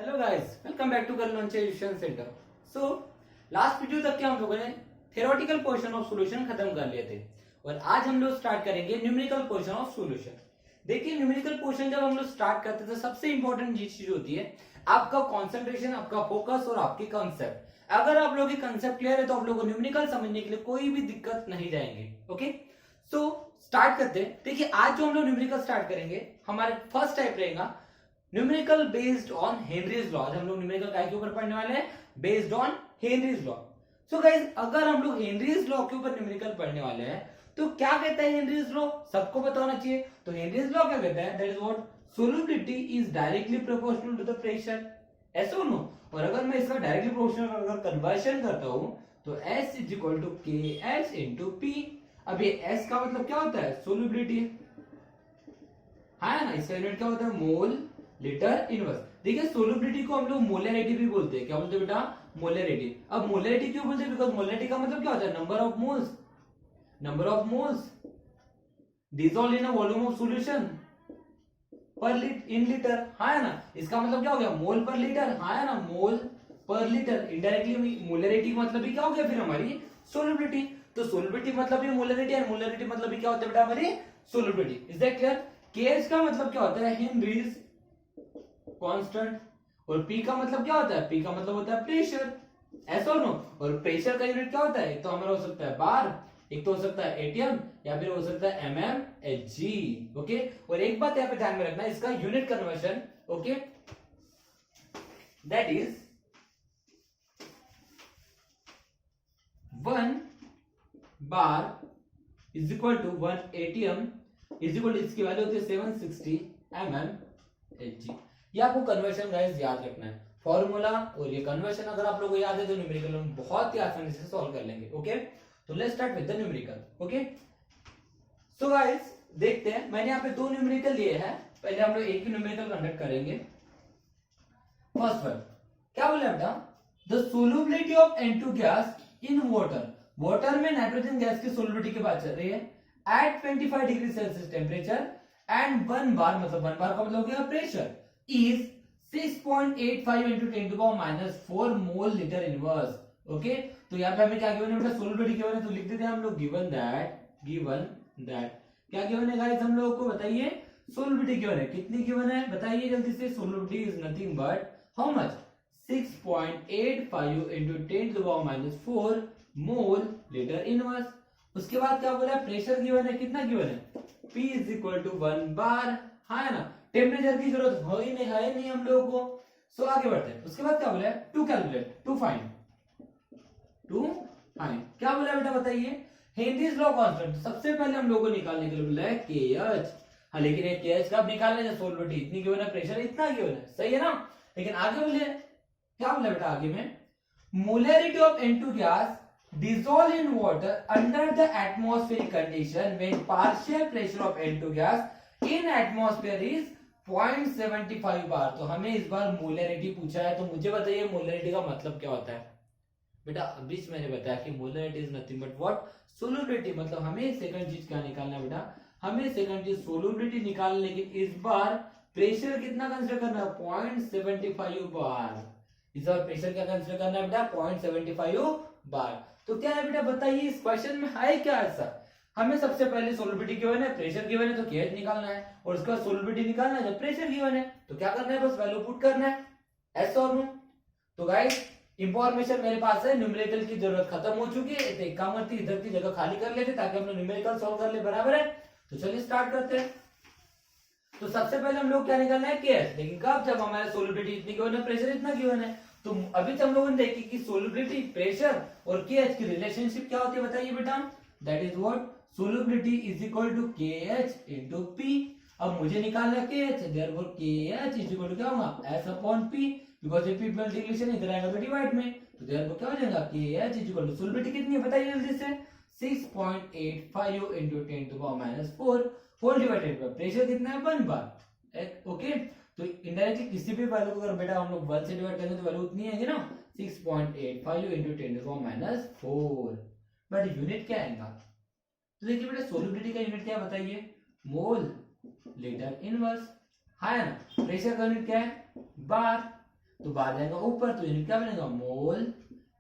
Hello guys, welcome back to colonel education centre. So last video तक के हम लोगों ने थ्योरेटिकल पोर्शन ऑफ सॉल्यूशन खत्म कर लिए थे और आज हम लोग स्टार्ट करेंगे न्यूमेरिकल पोर्शन ऑफ सॉल्यूशन। देखिए, न्यूमेरिकल पोर्शन जब हम लोग स्टार्ट करते हैं तो सबसे इंपॉर्टेंट चीज होती है आपका कंसंट्रेशन, आपका फोकस और आपके कंसेप्ट। अगर आप लोगों की कंसेप्ट क्लियर है तो आप लोगों को न्यूमेरिकल समझने के लिए कोई भी दिक्कत नहीं जाएंगे। ओके, सो स्टार्ट करते हैं। देखिए, आज जो हम लोग न्यूमेरिकल स्टार्ट करेंगे, हमारे फर्स्ट टाइप रहेगा numerical based on Henry's law. हम लोग न्यूमेरिकल काय के ऊपर पढ़ने वाले हैं? Based on Henry's law. So guys, अगर हम लोग हेनरीज लॉ के ऊपर न्यूमेरिकल पढ़ने वाले हैं तो क्या कहता है हेनरीज लॉ? सबको पता होना चाहिए। तो हेनरीज लॉ क्या कहता है? That is what solubility is directly proportional to the pressure. ऐसा हो नो। और अगर मैं इसका डायरेक्टली प्रोपोर्शनल अगर कन्वर्शन करता हूं तो S इज इक्वल टू के एच इंटू पी। अब ये S का मतलब क्या होता है? सोल्युबिलिटी है ना। इसका यूनिट क्या होता है? मोल लीटर इनवर्स। देखिए, सोल्युबिलिटी को हम लोग मोलरिटी भी बोलते हैं। क्या बोलते हैं बेटा? मोलरिटी। अब मोलरिटी क्यों बोलते हैं? बिकॉज मोलरिटी का मतलब क्या होता है? Number of moles. Number of moles dissolve in a volume of solution पर इन लीटर। हाँ है ना। इसका मतलब क्या हो गया? मोल पर लीटर। हाँ है ना, मोल पर लीटर। इनडायरेक्टली मोलरिटी मतलब भी क्या हो गया फिर? हमारी सोल्युबिलिटी। तो सोल्युबिलिटी मतलब भी मोलरिटी है, मोलरिटी मतलब भी क्या होता है बेटा? हमारी solubility. Is that clear? KH का मतलब क्या होता है? Henrys constant. और पी का मतलब क्या होता है? पी का मतलब होता है प्रेशर। ऐसा नो। और प्रेशर का यूनिट क्या होता है? एक तो हमारा हो सकता है बार, एक तो हो सकता है एटीएम, या फिर हो सकता है एमएम एच जी। ओके, और एक बात यहाँ पे ध्यान में रखना, इसका unit conversion, okay, that is 1 bar is equal to 1 ATM is equal to, इसकी वैल्यू होती है 760 एमएम एच जी। ये आपको कन्वर्शन गाइस याद रखना है, फॉर्मूला। और ये कन्वर्शन अगर आप लोगों को याद है तो न्यूमेरिकल हम बहुत ही आसानी से सॉल्व कर लेंगे। ओके, तो let's start with the numerical. Okay, so guys देखते हैं, मैंने यहाँ पे दो न्यूमेरिकल लिए हैं। पहले हम लोग एक ही न्यूमेरिकल कंडक्ट करेंगे। फर्स्ट वन क्या बोला बेटा? The solubility of N2 gas in water. Water में नाइट्रोजन गैस की सोल्युबिलिटी की बात चल रही है at 25 degree Celsius temperature and 1 bar, मतलब 1 बार का मतलब हो गया pressure, is 6.85 into 10 to power minus 4 mol litre inverse. Okay, तो यहाँ पे हमें क्या गिवन है बेटा? सोल्युबिलिटी गिवन है, तो लिख देते हैं हम लोग गिवन दैट क्या गिवन है गाइस? हम लोगों को बताइए। सोल्युबिलिटी गिवन है, कितनी गिवन है बताइए जल्दी से। Solubility is nothing but how much? 6.85 into 10 to the power minus 4 mol litre inverse. उसके बाद क्या बोला? प्रेशर गिवन है, कितना गिवन है? P इज इक्वल टू 1 बार। हाँ है ना। टेम्परेचर की जरूरत हो ही नहीं, है नहीं हम लोगों को। सो आगे बढ़ते हैं। उसके बाद क्या बोला है? टू कैलकुलेट, टू फाइंड क्या बोला बेटा बताइए? Henrys law constant. सबसे पहले हम लोगों को निकालने के लिए बोला है केएच। हाँ, लेकिन ये केएच कब निकालना है? सोल्युबिलिटी इतनी गिवन है, प्रेशर इतना गिवन है, सही है ना। लेकिन आगे बोले क्या बोला बेटा? आगे में molarity of N2 gas dissolve in water under the atmospheric condition when partial pressure of N2 gas in atmosphere is 0.75 बार। तो हमें इस बार मोलरिटी पूछा है, तो मुझे बताइए मोलरिटी का मतलब क्या होता है बेटा? अभी मैंने बताया कि molarity is nothing but what? Solubility. मतलब हमें सेकंड चीज क्या निकालना है बेटा? हमें सेकंड चीज सोल्युबिलिटी निकालना, लेकिन इस बार प्रेशर कितना कंसिडर करना है? 0.75 बार। इस बार प्रेशर क्या कंसिडर करना है बेटा? 0.75 बार। तो क्या है बेटा बताइए, इस क्वेश्चन में है क्या ऐसा? हमें सबसे पहले सोल्युबिलिटी गिवन है, प्रेशर गिवन है, तो केएच निकालना है, और उसका सोल्युबिलिटी निकालना है जब प्रेशर गिवन है। तो क्या करना है? बस वैल्यू पुट करना है। ऐसा और नो। तो गाइस इंफॉर्मेशन मेरे पास है, न्यूमेरिकल की जरूरत खत्म हो चुकी है। एक काम करती, इधर की जगह खाली कर लेते ताकि हम लोग न्यूमेरिकल सॉल्व कर ले, बराबर है। तो चलिए स्टार्ट करते हैं। तो सबसे पहले हम लोग क्या निकालना है? केएच। लेकिन कब? जब हमारा सोल्युबिलिटी इतनी गिवन है, प्रेशर इतना गिवन है। तो अभी हम लोगों ने देखी कि सोल्युबिलिटी, प्रेशर और केएच की रिलेशनशिप क्या होती है बताइए बेटा? That is what? Solubility is equal to KH into P. अब मुझे निकालना है KH, therefore KH is equal to क्या होगा? एस अपॉन पी, बिकॉज़ ये पी मल्टीप्लिकेशन इधर आएगा तो डिवाइड में, तो देयरफॉर क्या हो जाएगा? KH is equal to, solubility कितनी है बताइए जल्दी से? 6.85 into 10 to power minus 4 whole divided by pressure कितना है? 1 बार। ओके, तो इनडायरेक्टली किसी भी वैल्यू को अगर बेटा हम लोग 1 से डिवाइड करेंगे तो वैल्यू उतनी आएगी ना, 6.85 into 10 to power minus 4। But unit क्या आएगा? तो देखिए बेटा, सोल्युबिलिटी का यूनिट क्या बताइए? मोल लीटर इनवर्स। हाँ है ना। प्रेशर का यूनिट क्या है? बार। तो बार जाएगा ऊपर, तो यूनिट क्या बनेगा, mole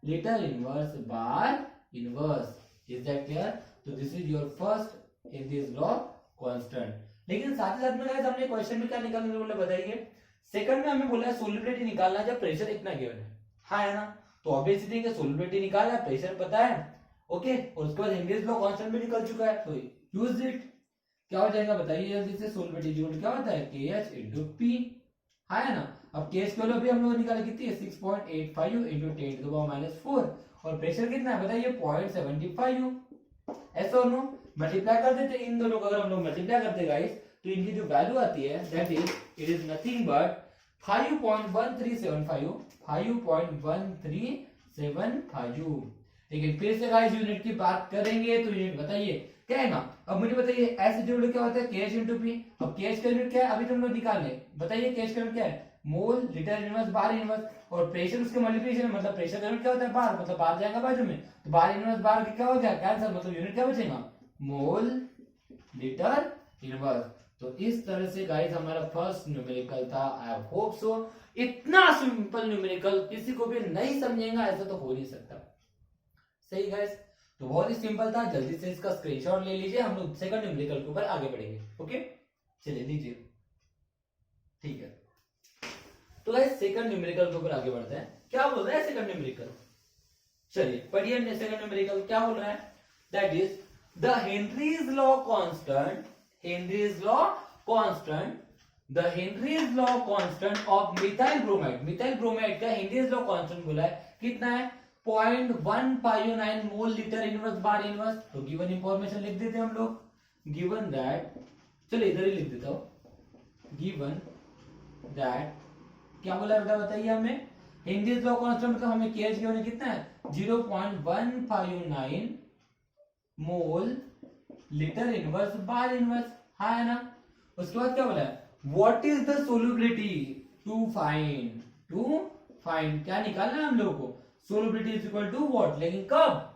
litre inverse bar inverse. Is that clear? तो this is your first Henry's law constant. लेकिन साथ ही साथ में गाइस हमने क्वेश्चन में क्या निकालने बोला बताइए, सेकंड में हमें बोला है सोल्युबिलिटी निकालना जब प्रेशर इतना गिवन है, हाँ है ना, तो ऑब्वियसली कि सोल्युबिलिटी निकाला, प्रेशर पता है, ओके, और उसके बाद हेनरीज लॉ कांस्टेंट भी निकल चुका है, तो यूज इट। क्या हो जाएगा बताइए जल्दी से, सोल्युबिलिटी यूनिट क्या होता है, KH into P, हाँ है ना। अब केस के भी हम लोग निकाले कितनी है, 6.85 into 10⁻⁴, और प्रेशर कितना है बताइए, 0.75, ऐसा और नो, मल्टीप्लाई कर देते इन दोनों को, अगर हम लोग मल्टीप्लाई करते गाइस तो इनकी जो वैल्यू आती है that is, it is nothing but 5.1375, 5.1375। लेकिन फिर से गाइस यूनिट की बात करेंगे तो यूनिट बताइए क्या है ना। अब मुझे बताइए एस यूनिट क्या होता है, KH into P। अब KH का यूनिट क्या है, अभी तुम लोग निकाल ले, बताइए KH का यूनिट क्या है, मोल लीटर इनवर्स बार इनवर्स, और प्रेशर उसके मल्टीप्लिकेशन, मतलब प्रेशर का यूनिट क्या होता है, बार, मतलब बार जाएगा बाजू में, तो बार इनवर्स बार क्या हो गया, कैंसिल, मतलब यूनिट क्या बचेगा, मोल लीटर इनवर्स। तो इस तरह से गाइस हमारा फर्स्ट न्यूमेरिकल था। आई होप सो इतना सिंपल न्यूमेरिकल किसी को भी नहीं समझेगा ऐसा तो हो नहीं सकता, सही गाइस। तो बहुत ही सिंपल था, जल्दी से इसका स्क्रीनशॉट ले लीजिए, हम लोग सेकंड न्यूमेरिकल के ऊपर आगे बढ़ेंगे, ओके, चलिए लीजिए, ठीक है। तो गाइस सेकंड न्यूमेरिकल के ऊपर आगे बढ़ते हैं, क्या बोल रहा है सेकंड न्यूमेरिकल, चलिए पढ़िए सेकंड न्यूमेरिकल क्या बोल रहा है, that is the Henrys law constant, Henrys law constant, the Henrys law constant of methyl bromide, methyl bromide का हेनरीज लॉ कांस्टेंट बोला है कितना है, 0.159 mol litre inverse bar inverse. तो गिवन इंफॉर्मेशन लिख देते हम लोग, गिवन दैट, चलो इधर ही लिख देता हूं, गिवन दैट क्या बोला बेटा बताइए हमें, हेनरीज लॉ कांस्टेंट मतलब हमें KH गिवन कितना है, 0.159 mol litre inverse bar inverse, हाँ है ना। उसके बाद क्या बोला है, what is the solubility, to find क्या निकालना है हम लोगों को, solubility is equal to what, लेकिन कब,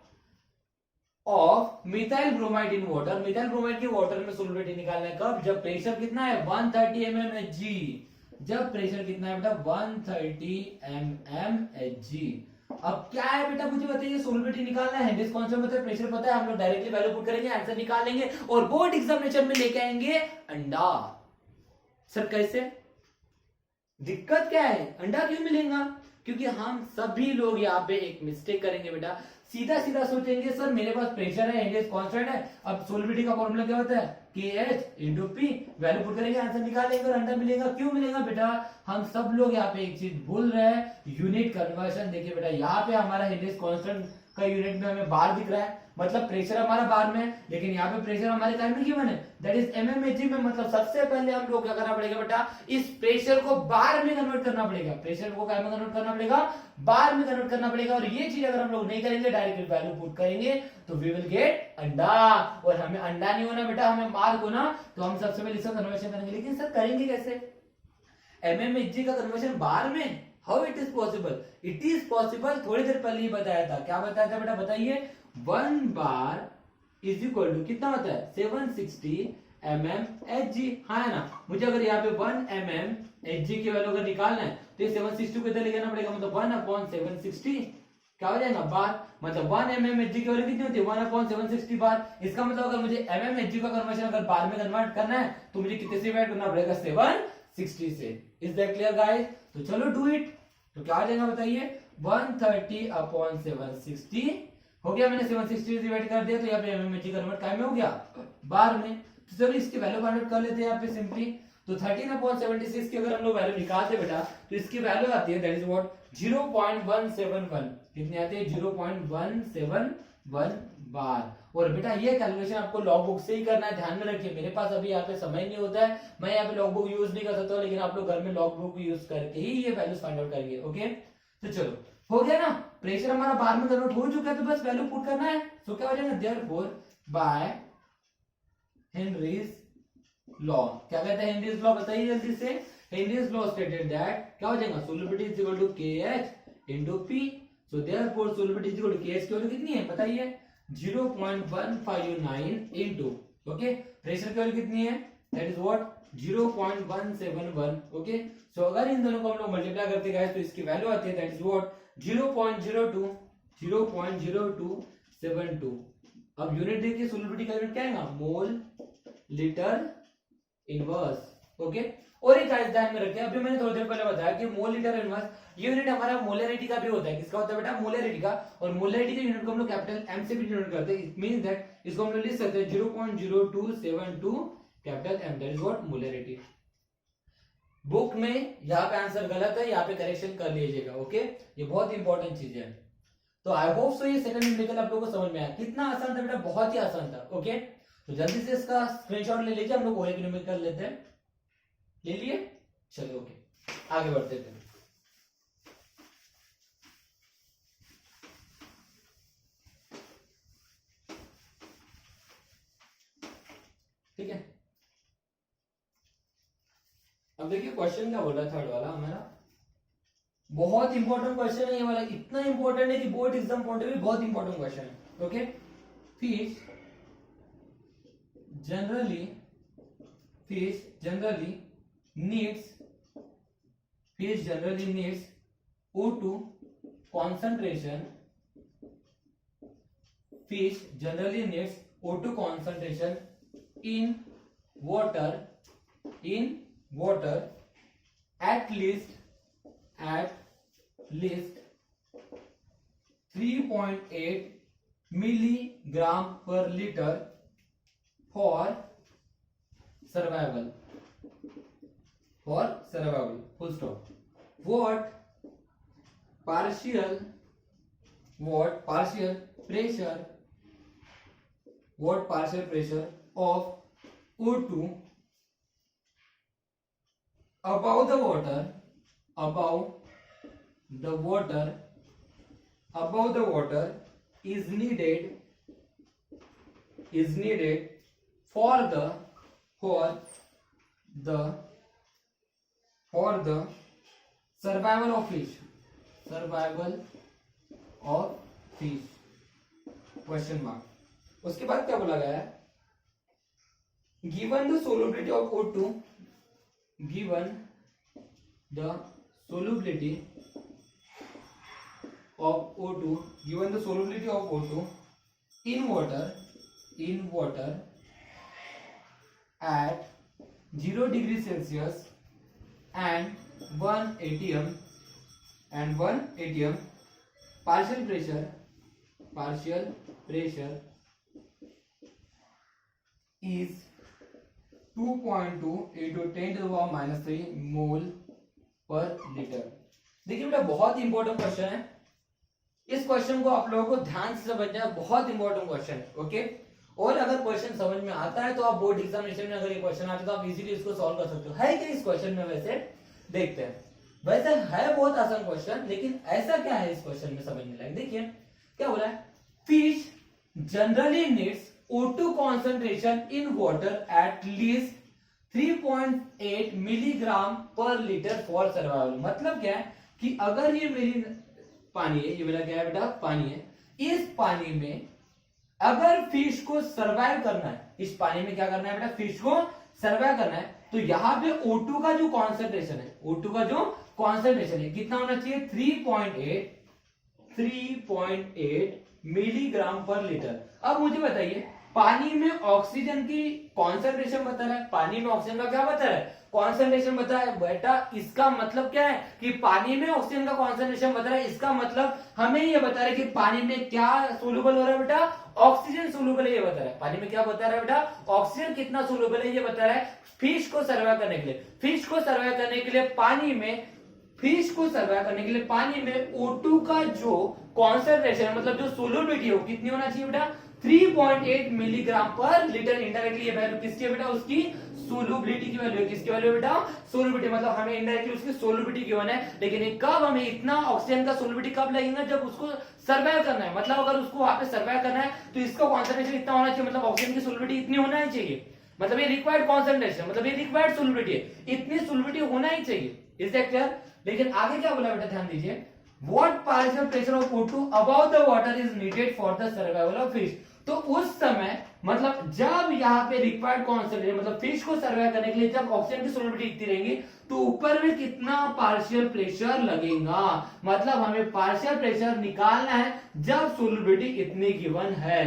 of methyl bromide in water, methyl bromide की वाटर में सोल्युबिलिटी निकालना है कब, जब प्रेशर कितना है 130 mmHg, जब प्रेशर कितना है बेटा 130 mmHg। अब क्या है बेटा मुझे बताइए, सोल्युबिलिटी निकालना है, हेनरीज कांस्टेंट मतलब प्रेशर पता है, हम लोग डायरेक्टली वैल्यू पुट करेंगे, आंसर निकालेंगे और बोर्ड एग्जामिनेशन में लेके आएंगे अंडा। सर कैसे, दिक्कत क्या है, अंडा क्यों मिलेगा, क्योंकि हम सभी लोग यहाँ पे एक मिस्टेक करेंगे बेटा, सीधा सीधा सोचेंगे सर मेरे पास प्रेशर है, हेनरीज कांस्टेंट है, अब सोल्युबिलिटी का फॉर्मूला क्या होता है, KH into P, value put करेंगे आंसर निकालेंगे और अंडा मिलेगा। क्यों मिलेगा बेटा, हम सब लोग यहाँ पे एक चीज भूल रहे हैं, यूनिट कन्वर्शन। देखिए बेटा यहाँ पे हमारा हेनरीज कांस्टेंट का यूनिट में हमें बार दिख रहा है, मतलब प्रेशर हमारा बार में है, लेकिन यहाँ पे प्रेशर हमारे टाइम में गिवन है दैट इज mmHg में, मतलब सबसे पहले हम लोग क्या करना पड़ेगा बेटा, इस प्रेशर को बार में कन्वर्ट करना पड़ेगा, प्रेशर को क्या में कन्वर्ट करना पड़ेगा, बार में कन्वर्ट करना पड़ेगा। और ये चीज अगर हम लोग नहीं करेंगे, डायरेक्ट वैल्यू पुट करेंगे तो वी विल गेट अंडा, और हमें अंडा नहीं होना बेटा, हमें मार्क होना, तो हम सबसे पहले इसका कन्वर्शन करेंगे। लेकिन सर करेंगे कैसे, mmHg का कन्वर्शन बार में, how it is possible, it is possible, थोड़ी देर पहले ही बताया था, क्या बताया था बेटा बताइए, 1 बार इज इक्वल टू कितना होता है 760 mmHg, हाँ है ना। मुझे अगर यहाँ पे 1 mmHg की वैल्यू अगर निकालना है तो ये 760 को इधर ले जाना पड़ेगा, मतलब 1/760 क्या हो जाएगा बार, मतलब 1 mmHg की वैल्यू कितनी होती है 1/760 बार। इसका मतलब अगर मुझे mmHg का कन्वर्शन अगर बार में कन्वर्ट करना है तो मुझे कितने से डिवाइड करना पड़ेगा 760 से। इज दैट क्लियर गाइस, तो चलो डू इट। तो क्या आ जाएगा बताइए 130/760 हो गया, मैंने 760 डिवाइड कर दिया तो यहाँ पे mmHg कन्वर्ट काय में हो गया बार में। तो चलो इसकी वैल्यू फाइंड आउट कर लेते हैं यहाँ पे सिंपली। तो 13/76 की अगर हम लोग वैल्यू निकालते बेटा तो इसकी वैल्यू आती है दैट इज व्हाट 0.171, कितनी आती है 0.171 बार। और बेटा ये कैलकुलेशन आपको लॉग बुक से ही करना है, ध्यान में रखिए। मेरे पास अभी यहाँ पे समय नहीं होता है, मैं यहाँ पे लॉग बुक यूज नहीं कर सकता हूँ, लेकिन आप लोग घर में लॉग बुक यूज करके ही ये वैल्यूज फाइंड आउट करेंगे। ओके तो चलो हो गया ना, प्रेशर हमारा बार में कन्वर्ट हो चुका है तो बस वैल्यू पुट करना है। सो क्या हो जाएगा देयरफॉर बाय हेनरीज लॉ, क्या कहते हैं हेनरीज लॉ बताइए जल्दी से। हेनरीज लॉ स्टेटेड दैट क्या हो जाएगा solubility is equal to KH into P। So therefore solubility is equal to KH की वैल्यू कितनी है बताइए 0.159 इनटू ओके प्रेशर की वैल्यू कितनी है that is what 0.171. Okay, so अगर इन दोनों को हम लोग मल्टीप्लाई करते गए तो इसकी वैल्यू आती है दैट इज व्हाट 0.0272. अब यूनिट देखिए, सोलबिलिटी का यूनिट क्या है, मोल लीटर इनवर्स. ओके, और एक चीज ध्यान में रखें, अभी मैंने थोड़ी देर पहले बताया कि मोल लीटर इनवर्स यूनिट हमारा मोलरिटी का भी होता है. किसका होता है बेटा, मोलरिटी का. और मोलरिटी के यूनिट को हम लोग कैपिटल एम से भी डिनोट करते हैं. इट मींस दैट इसको हम लोग लिख सकते हैं 0.0272 capital M, that is what molarity. Book में यहाँ पे आंसर गलत है, यहाँ पे करेक्शन कर लीजिएगा. ओके, ये बहुत इंपॉर्टेंट चीज है. तो आई होप सो ये सेकंड न्यूमेरिकल आप लोगों को समझ में आया. कितना आसान था बेटा, बहुत ही आसान था. ओके, तो जल्दी से इसका स्क्रीनशॉट ले लीजिए. हम लोग और एक न्यूमेरिकल लेते हैं. ले लिए, चलो ओके, आगे बढ़ते थे. ठीक है, अब देखिए क्वेश्चन क्या बोल रहा है थर्ड वाला हमारा. बहुत इंपॉर्टेंट क्वेश्चन है ये वाला. इतना इंपॉर्टेंट है कि board exam point of view बहुत इंपॉर्टेंट क्वेश्चन है. Okay, fish generally needs O2 concentration. Fish generally needs O2 concentration in water at least 3.8 milligram per liter for survival. Full stop. What partial pressure of O2 above the water is needed for the survival of fish. Question mark. उसके बाद क्या बोला गया है, given the solubility of O2 in water at 0 degree Celsius and 1 atm partial pressure is 2.2 into 10 to the power minus 3 मोल पर litre. देखिए बेटा, बहुत इंपॉर्टेंट क्वेश्चन है. इस क्वेश्चन को आप लोगों को ध्यान से समझना है. बहुत इंपॉर्टेंट क्वेश्चन है. ओके, और अगर क्वेश्चन समझ में आता है तो आप बोर्ड एग्जामिनेशन में अगर ये क्वेश्चन आता है तो आप इजीली इसको सॉल्व कर सकते हो. है क्या इस क्वेश्चन में, वैसे देखते हैं. वैसे है बहुत आसान क्वेश्चन, लेकिन ऐसा क्या है इस क्वेश्चन में समझने लायक. देखिए क्या बोला है, fish generally needs O2 concentration in water at least 3.8 milligram पर लीटर फॉर सर्वाइवल. मतलब क्या है कि अगर ये मेरी पानी है, ये मेरा क्या है बेटा, पानी है. इस पानी में अगर फिश को सर्वाइव करना है, इस पानी में क्या करना है बेटा, फिश को सर्वाइव करना है, तो यहाँ पे O2 का जो कॉन्सेंट्रेशन है, कितना होना चाहिए, 3.8 मिलीग्राम पर लीटर. अब मुझे बताइए, पानी में ऑक्सीजन की कॉन्सेंट्रेशन बता रहा है, पानी में ऑक्सीजन का क्या बता रहा है, कॉन्सेंट्रेशन बता है बेटा. इसका मतलब क्या है कि पानी में ऑक्सीजन का कॉन्सेंट्रेशन बता रहा है. इसका मतलब हमें ये बता रहा है कि पानी में क्या सोलुबल हो रहा है बेटा, ऑक्सीजन सोलुबल है, ये बता रहा है. पानी में क्या बता रहा है बेटा, ऑक्सीजन कितना सोलुबल है ये बता रहा है. फिश को सर्वाइव करने के लिए पानी में O2 का जो कॉन्सेंट्रेशन मतलब जो सोलुबिलिटी हो कितनी होना चाहिए बेटा, 3.8 मिलीग्राम पर लीटर. इनडायरेक्टली ये वैल्यू किसकी है बेटा, उसकी सोलुबिलिटी की वैल्यू है. किसकी वैल्यू बेटा, सोलुबिलिटी. मतलब हमें इनडायरेक्टली उसकी सोलुबिलिटी की होना है. लेकिन कब हमें इतना ऑक्सीजन का सोलुबिलिटी कब लगेगा, जब उसको सर्वाइव करना है. मतलब अगर उसको वहां पे सर्वाइव करना है तो इसका कॉन्सेंट्रेशन इतना होना चाहिए, मतलब ऑक्सीजन की सोलुबिलिटी इतनी होना ही चाहिए. मतलब ये रिक्वायर्ड कॉन्सेंट्रेशन, मतलब ये रिक्वायर्ड सोलुबिलिटी है, इतनी सोलुबिलिटी होना ही चाहिए. Is that clear. लेकिन आगे क्या बोला बेटा, ध्यान दीजिए. What partial pressure of O2 above the water is needed for the survival of fish. तो उस समय मतलब जब यहाँ पे रिक्वायर्ड कॉन्सेंट्रेशन मतलब फिश को सर्वाइव करने के लिए जब ऑक्सीजन की सोलिबिलिटी इतनी रहेंगी तो ऊपर में कितना पार्शियल प्रेशर लगेगा, मतलब हमें पार्शियल प्रेशर निकालना है जब सोलिबिलिटी इतनी गिवन है।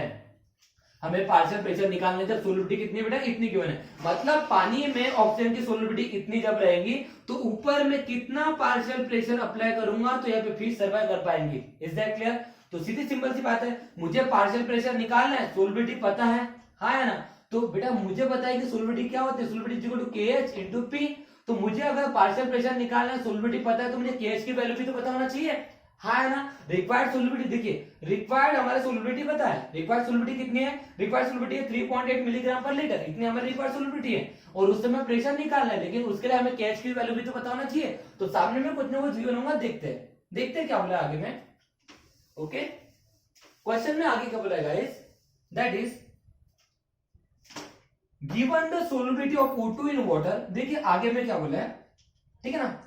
हमें पार्शियल प्रेशर निकालने जब सोलिबिलिटी कितनी बेटा इतनी गिवन है, मतलब पानी में ऑक्सीजन की सोलिबिलिटी इतनी जब रहेगी तो ऊपर में कितना पार्शियल प्रेशर अप्लाई करूंगा तो यहाँ पे फिश सर्वाइव कर पाएंगी। Is that clear? तो सीधी सिंपल सी बात है, मुझे पार्शियल प्रेशर निकालना है, सोलिबिलिटी पता है, हाँ है ना, तो बेटा मुझे पता है कि सोलिबिलिटी क्या होती है, solubility equal to KH into P। तो मुझे अगर पार्शियल प्रेशर निकालना है, सोलिबिलिटी पता है, तो मुझे KH की वैल्यू भी तो पता होना चाहिए, हाँ है ना। रिक्वायर्ड सोलिबिलिटी देखिए, रिक्वायर्ड हमारे सोलिबिलिटी पता है, रिक्वायर्ड सोलिबिलिटी कितनी है, रिक्वायर्ड सोलिबिलिटी है 3.8 मिलीग्राम पर लीटर, इतनी हमारी रिक्वायर्ड सोलिबिलिटी है और उस समय प्रेशर निकालना है, लेकिन उसके लिए हमें KH की वैल्यू भी तो पता होना चाहिए। तो सामने में कुछ ना कुछ गिवन होगा, देखते हैं क्या बोला आगे में। ओके, क्वेश्चन में आगे क्या बोला है guys, that is given the solubility of O2 in water. देखिए आगे में क्या बोला है, ठीक है ना,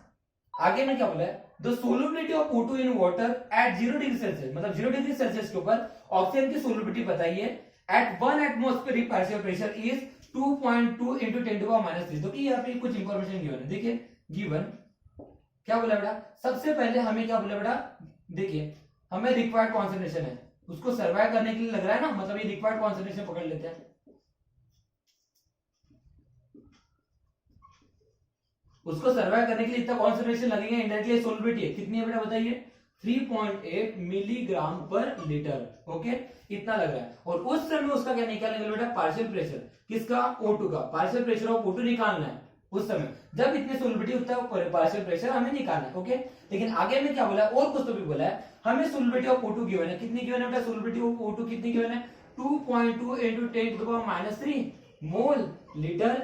आगे में क्या बोला है, the solubility of O2 in water at 0 degree Celsius, मतलब 0 डिग्री सेल्सियस के ऊपर ऑक्सीजन की सोलिबिलिटी बताइए at 1 atmospheric partial pressure is 2.2 into 10⁻³ तो कि यहाँ पे कुछ इंफॉर्मेशन गिवन है। देखिए गिवन क्या बोला बेटा, सबसे पहले हमें क्या बोला बेटा, देखिए हमें रिक्वायर्ड कॉन्सेंट्रेशन है, उसको सर्वाइव करने के लिए लग रहा है ना, मतलब ये रिक्वायर्ड कॉन्सेंट्रेशन पकड़ लेते हैं, उसको सर्वाइव करने के लिए इतना कॉन्सेंट्रेशन लगेगा, इंडायरेक्टली सोलिबिलिटी है कितनी है बेटा बताइए, 3.8 मिलीग्राम पर लीटर। ओके, इतना लग रहा है और उस समय उसका क्या निकालने बेटा, पार्शियल प्रेशर, किसका, O2 का, पार्शियल प्रेशर ऑफ O2 निकालना है उस समय जब इतनी सोलिबिलिटी उतना पार्शियल प्रेशर हमें निकालना है। ओके, लेकिन आगे में क्या बोला है, और कुछ तो भी बोला है, हमें सोलिबिलिटी ऑफ O2 गिवन है, कितनी गिवन है बेटा, सोलिबिलिटी ऑफ O2 कितनी गिवन है, 2.2 इंटू 10⁻³ मोल लीटर,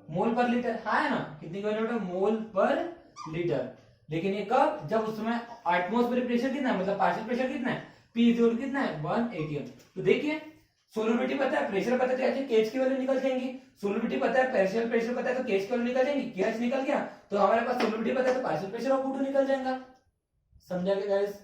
मोल पर लीटर, हाँ है ना, कितनी गिवन है बेटा, मोल पर लीटर। लेकिन ये कब, जब उस समय एटमॉस्फेरिक प्रेशर कितना है, मतलब पार्शियल प्रेशर कितना है, P कितना है 1 atm। तो देखिए सोलिबिलिटी पता है, प्रेशर पता है, तो KH की वैल्यू निकल जाएंगी, सोलिबिलिटी पता है, पार्शियल प्रेशर पता है, तो KH की वैल्यू निकल जाएंगी, KH निकल गया तो हमारे पास सोलिबिलिटी पता है, तो पार्शियल प्रेशर ऑफ O2 निकल जाएगा। समझा गया गाइस?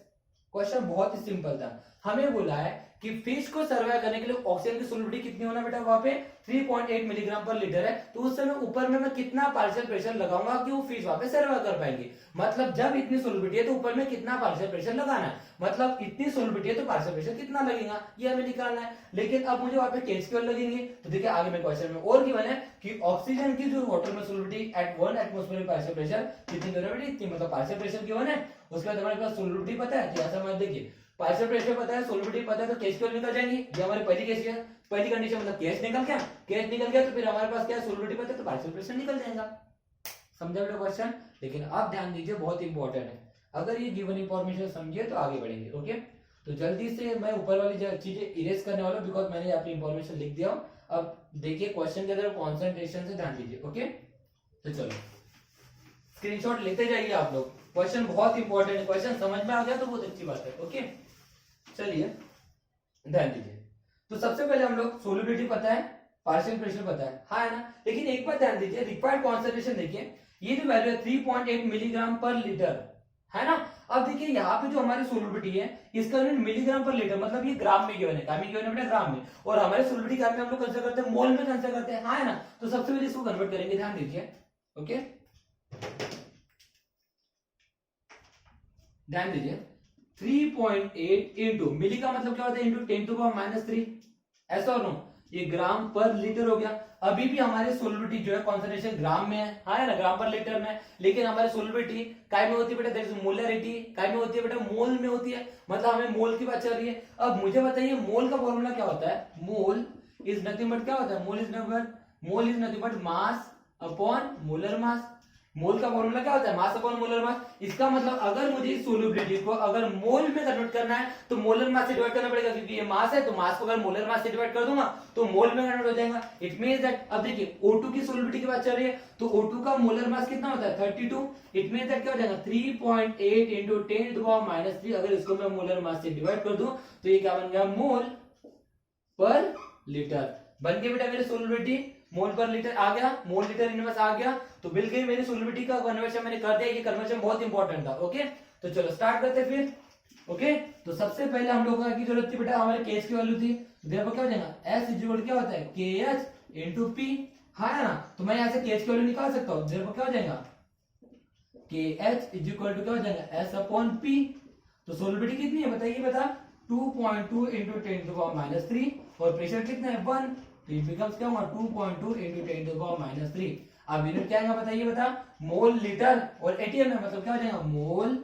क्वेश्चन बहुत ही सिंपल था, हमें बोला है कि फिश को सर्वाइव करने के लिए ऑक्सीजन की सोलिबिलिटी कितनी होना बेटा, वहां पे 3.8 मिलीग्राम पर लीटर है, तो उस समय ऊपर में मैं कितना पार्शियल प्रेशर लगाऊंगा कि वो फिश वहां पे सर्वाइव कर पाएंगे, मतलब जब इतनी सोलिबिलिटी है तो ऊपर में कितना पार्शियल प्रेशर लगाना है, मतलब इतनी सोलिबिलिटी है तो पार्शियल प्रेशर कितना लगेगा ये हमें निकालना है। लेकिन अब मुझे वहां पे KH की वैल्यू लगेंगे, तो देखिए आगे में क्वेश्चन में और गिवन है कि ऑक्सीजन की जो वाटर में solubility at 1 atmospheric partial pressure कितनी गिवन है, इतनी, मतलब पार्शियल प्रेशर गिवन है, उसके बाद हमारे पास सोलिबिलिटी पता है, तो ऐसा मत देखिए पार्शियल प्रेशर पता है, सोलिबिलिटी पता है, तो KH की वैल्यू निकल जाएंगी, ये हमारी पहली केस है, पहली कंडीशन, मतलब KH निकल गया, KH निकल गया तो फिर हमारे पास क्या है, सोलिबिलिटी पता है, तो पार्शियल प्रेशर निकल जाएगा। समझा बेटा क्वेश्चन? लेकिन अब ध्यान दीजिए, बहुत इंपॉर्टेंट है, अगर ये गिवन इंफॉर्मेशन समझिए तो आगे बढ़ेंगे। ओके, तो जल्दी से मैं ऊपर वाली चीजें इरेज करने वाला हूं, बिकॉज मैंने अपनी इंफॉर्मेशन लिख दिया। अब देखिए क्वेश्चन के अंदर कॉन्सेंट्रेशन से ध्यान दीजिए। ओके, तो चलो स्क्रीनशॉट लेते जाइए आप लोग, क्वेश्चन बहुत इंपॉर्टेंट है, क्वेश्चन समझ में आ गया तो बहुत अच्छी बात है। ओके, चलिए ध्यान दीजिए, तो सबसे पहले हम लोग सोलिबिलिटी पता है, पार्शियल प्रेशर पता है, हाँ है ना, लेकिन एक बात ध्यान दीजिए, रिक्वायर्ड कॉन्सेंट्रेशन देखिए, ये जो वैल्यू है 3.8 मिलीग्राम पर लीटर है ना। अब देखिए यहाँ पे जो हमारी सोलिबिलिटी है इसका यूनिट मिलीग्राम पर लीटर, मतलब ये ग्राम में गिवन है, क्या में गिवन है बेटा, ग्राम में, और हमारे सोलिबिलिटी क्या में हम लोग कंसीडर करते हैं, मोल में कंसीडर करते हैं, हाँ है ना। तो सबसे पहले इसको कन्वर्ट करेंगे, ध्यान दीजिए। ओके, ध्यान दीजिए, 3.8 इंटू मिली का मतलब क्या होता है, इंटू 10⁻³ ऐसा और नो, ये ग्राम पर लीटर हो गया। अभी भी हमारे सोलिबिलिटी जो है कॉन्सेंट्रेशन ग्राम में है, हाँ है ना, ग्राम पर लीटर में, लेकिन हमारी सोलिबिलिटी काय में होती है बेटा, दैट इज मोलरिटी, काय में होती है बेटा, मोल में होती है, मतलब हमें मोल की बात चल रही है। अब मुझे बताइए मोल का फॉर्मूला क्या होता है, मोल इज नथिंग बट क्या होता है, mole is nothing but mass upon molar mass. Mole का फॉर्मूला क्या होता है, मास अपॉन मोलर मास। इसका मतलब अगर मुझे इस सोलिबिलिटी को अगर मोल में कन्वर्ट करना है तो मोलर मास से डिवाइड करना पड़ेगा, क्योंकि ये मास है, तो मास को अगर मोलर मास से डिवाइड कर दूंगा तो मोल में कन्वर्ट हो जाएगा। इट मींस दैट, अब देखिए O2 की सोलिबिलिटी की बात चल रही है, तो O2 का मोलर मास कितना होता है 32। इट मींस दैट क्या हो जाएगा 3.8 इंटू 10⁻³ अगर इसको मैं मोलर मास से डिवाइड कर दूं तो ये क्या बन गया, मोल पर लीटर बन गया बेटा मेरी सोलिबिलिटी। मोल पर लीटर आ गया, मोल लीटर इनवर्स आ गया, तो बिल गई मेरी सोलिबिलिटी का कन्वर्जन मैंने कर दिया। ये कन्वर्जन बहुत इंपॉर्टेंट था। ओके, तो चलो स्टार्ट करते फिर। ओके, तो सबसे पहले हम लोग को की जरूरत थी बेटा, हमारे केएच की वैल्यू थी, देखो क्या हो जाएगा, एस इक्वल क्या होता है केएच इंटू पी, हाँ है ना, तो मैं यहाँ से केएच की वैल्यू निकाल सकता हूँ, देखो क्या हो जाएगा केएच इज इक्वल टू क्या हो जाएगा एस अपॉन पी। तो सोलबिलिटी कितनी है बताइए बता, 2.2 इंटू 10 टू पावर माइनस 3, और प्रेशर कितना है 1, तो इट बिकम्स क्या होगा 2.2 इंटू 10 टू पावर माइनस 3। अब यूनिट क्या आएगा बताइए बता, मोल लीटर और एटीएम है, मतलब क्या हो जाएगा मोल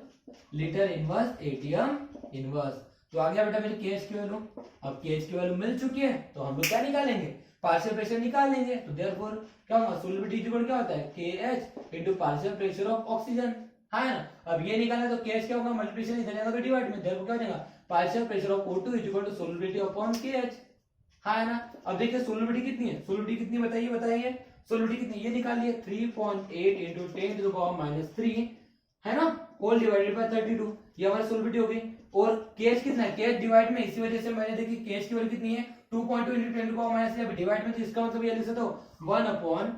लीटर इनवर्स एटीएम इनवर्स। तो आ गया बेटा मेरी केएच की वैल्यू। अब केएच की वैल्यू मिल चुकी है, तो हम लोग क्या निकालेंगे, पार्शियल प्रेशर निकाल लेंगे। तो देयरफॉर क्या होगा, सोल्युबिलिटी इक्वल क्या होता है KH into partial pressure of oxygen, हाँ है ना। अब ये निकालना तो केएच क्या होगा, मल्टीप्लिकेशन इधर जाएगा तो डिवाइड में, देयरफॉर क्या हो जाएगा partial pressure of O2 equal to solubility upon KH, हाँ है ना। अब देखिए सोल्युबिलिटी कितनी है, सोल्युबिलिटी कितनी बताइए बताइए, सोल्युबिलिटी कितनी ये निकालिए 3.8 into 10 to the power minus 3, है ना, होल डिवाइडेड बाय 32, ये हमारी सोल्युबिलिटी हो गई। और केएच कितना है, केएच डिवाइड में, इसी वजह से मैंने देखी केएच की वैल्यू कितनी है 2.2 into 10 to power minus 3, divide में, तो इसका मतलब ये लिख सकते हो 1 अपॉन,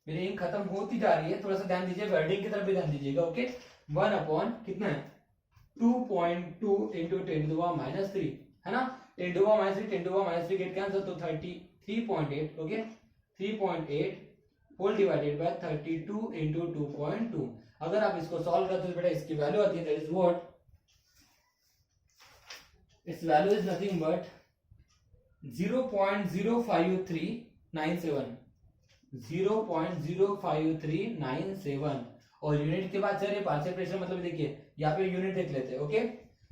मेरी इंक खत्म होती जा रही है, थोड़ा सा ध्यान दीजिए, वर्डिंग की तरफ भी ध्यान दीजिएगा, ओके। 1 अपॉन कितना है 2.2 into 10 to the power minus 3, है ना, 10 to power minus 3, 10 to power minus 3 गेट कैंसिल, तो 33.8, okay 3.8 whole divided by 32 into 2.2। अगर आप इसको सॉल्व करते हो बेटा इसकी वैल्यू आती है, that is what, it's value is nothing but 0.05397, 0.05397, और यूनिट के बाद चलिए पार्शियल प्रेशर, मतलब देखिए यहाँ पे यूनिट देख लेते हैं, ओके।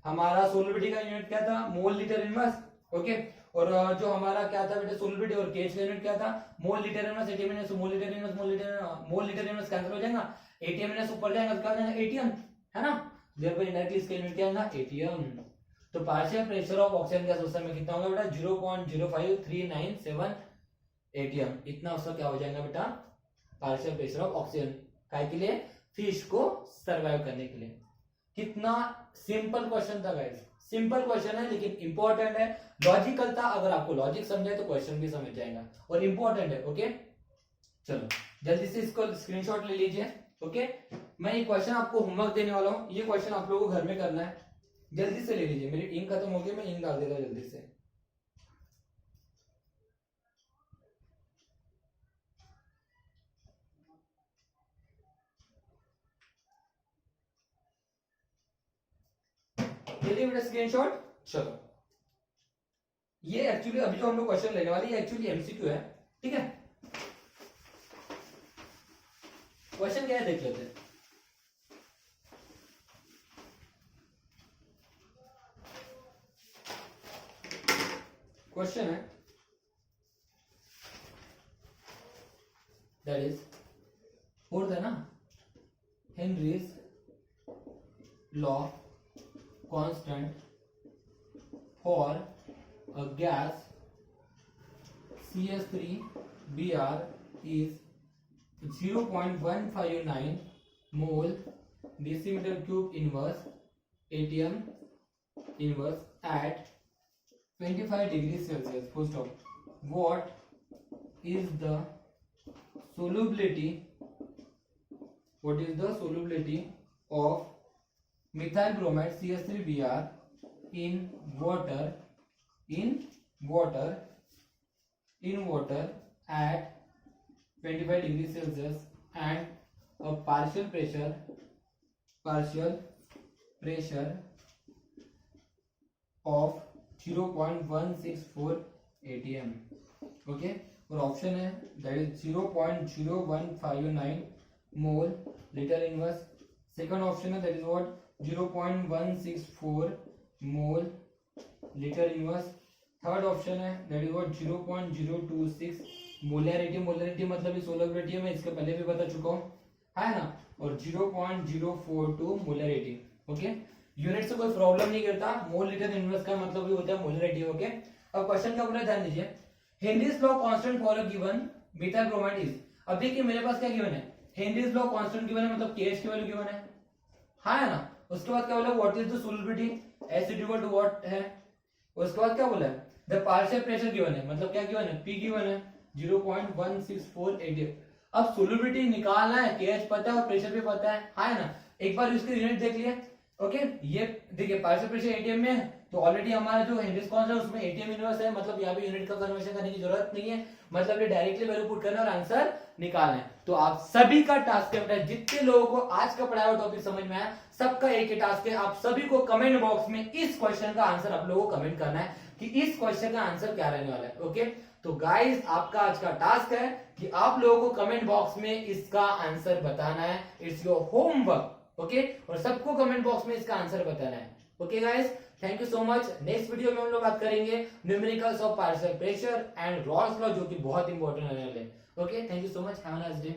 हमारा सोल्युबिलिटी का यूनिट क्या था, मोल लीटर इनवर्स, ओके। और जो हमारा क्या था बेटा सोल्युबिलिटी और केएच का यूनिट क्या था, मोल लीटर इनवर्स एटीएम इनवर्स, मोल लीटर इनवर्स मोल लीटर इनवर्स कैंसिल हो जाएगा, एटीएम इनवर्स ऊपर जाएगा तो क्या हो जाएगा एटीएम, है ना, देयरफॉर इनडायरेक्टली इसका यूनिट क्या आएगा एटीएम। तो partial pressure of oxygen gas उस समय कितना होगा बेटा 0.05397 एटीएम, इतना उसका क्या हो जाएगा बेटा पार्शियल प्रेशर ऑफ ऑक्सीजन, काय के लिए, फिश को सरवाइव करने के लिए। कितना सिंपल क्वेश्चन था गाइस, सिंपल क्वेश्चन है लेकिन इंपॉर्टेंट है, लॉजिकल था, अगर आपको लॉजिक समझे तो क्वेश्चन भी समझ जाएगा, और इंपॉर्टेंट है, ओके। चलो जल्दी से इसको स्क्रीनशॉट ले लीजिए, ओके। मैं ये क्वेश्चन आपको होमवर्क देने वाला हूँ, ये क्वेश्चन आप लोगों को घर में करना है, जल्दी से ले लीजिए, मेरी इंक खत्म हो गई, मैं इंक डाल देता हूँ जल्दी से। ले बेटा स्क्रीनशॉट। चलो ये एक्चुअली अभी जो हम लोग क्वेश्चन लेने वाले ये एक्चुअली एमसीक्यू है, ठीक है। क्वेश्चन क्या है देख लेते हैं। क्वेश्चन है दैट इज फोर्थ है ना, Henry's law constant for a gas CS3Br is 0.159 mole decimeter cube inverse ATM inverse at 25 degrees Celsius. Full stop. What is the solubility? What is the solubility of methyl bromide CS3Br in water at 25 degrees Celsius and a partial pressure of 0.164 atm, okay। और option है that is 0.0159 mole litre inverse, second option है that is what 0.164 mole litre inverse, third option है that is what 0.026 molarity, molarity मतलब solubility में इसके पहले भी बता चुका हूँ, है ना, और 0.042 मोलैरिटी, ओके। यूनिट से कोई प्रॉब्लम नहीं करता, मोल लीटर इनवर्स का मतलब भी होता है मोलैरिटी, ओके। अब क्वेश्चन का पूरा ध्यान दीजिए, Henrys law constant for a given methyl bromide is, अब देखिए मेरे पास क्या गिवन है, हेनरीज लॉ कांस्टेंट गिवन है, मतलब केएच की वैल्यू गिवन है, हाँ है ना। उसके बाद क्या बोला, what is the solubility, S equal to what है, उसके बाद क्या बोला है, द पार्शियल प्रेशर गिवन है, मतलब क्या गिवन है, पी गिवन है 0.164 अब सोल्युबिलिटी निकालना है, केएच पता है और प्रेशर भी पता है ना। एक बार इसके यूनिट देख लिए, ओके ये देखिए पार्शियल प्रेशर एटीएम में है, तो ऑलरेडी हमारा जो हेनरीज कांस्टेंट है उसमें एटीएम इनवर्स है, मतलब यहाँ पे यूनिट का कन्वर्शन करने की जरूरत नहीं है, मतलब ये डायरेक्टली वैल्यू पुट करना और आंसर निकालना है। तो आप सभी का टास्क है बेटा, जितने लोगों को आज का पढ़ाया हुआ टॉपिक समझ में आया सबका एक ही टास्क है, आप सभी को कमेंट बॉक्स में इस क्वेश्चन का आंसर आप लोगों को कमेंट करना है कि इस क्वेश्चन का आंसर क्या रहने वाला है। ओके तो गाइस आपका आज का टास्क है कि आप लोगों को कमेंट बॉक्स में इसका आंसर बताना है, इट्स योर होमवर्क। ओके और सबको कमेंट बॉक्स में इसका आंसर बताना है। Okay guys thank you so much. Next video में हम लोग बात करेंगे numericals of partial pressure and Rawls law, जो कि बहुत इंपॉर्टेंट होने वाले हैं। Okay thank you so much, have a nice day.